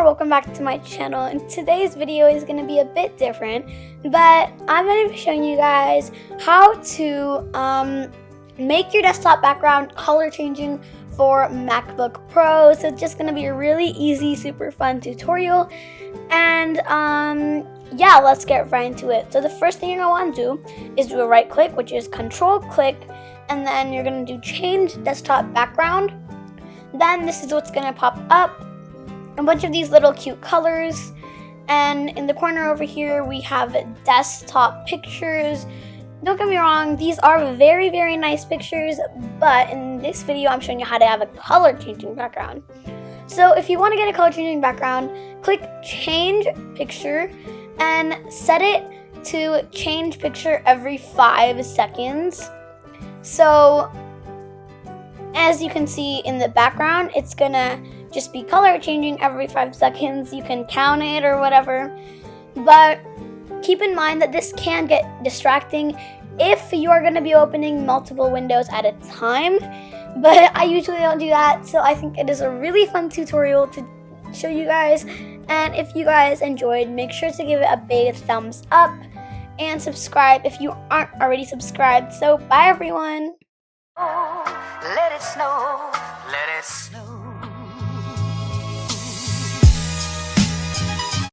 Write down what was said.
or welcome back to my channel. And today's video is going to be a bit different, but I'm going to be showing you guys how to make your desktop background color changing for MacBook Pro. So it's just going to be a really easy, super fun tutorial. And yeah, let's get right into it. So the first thing you're going to want to do is do a right click, which is control click, and then you're going to do change desktop background. Then this is what's going to pop up. A bunch of these little cute colors, and in the corner over here we have desktop pictures. Don't get me wrong, these are very, very nice pictures, but in this video I'm showing you how to have a color changing background. So if you want to get a color changing background, click change picture and set it to change picture every 5 seconds. So as you can see in the background, it's gonna just be color changing every 5 seconds. You can count it or whatever, but keep in mind that this can get distracting if you are going to be opening multiple windows at a time, but I usually don't do that, so I think it is a really fun tutorial to show you guys. And if you guys enjoyed, make sure to give it a big thumbs up and subscribe if you aren't already subscribed. So bye everyone. Let it snow, let it snow.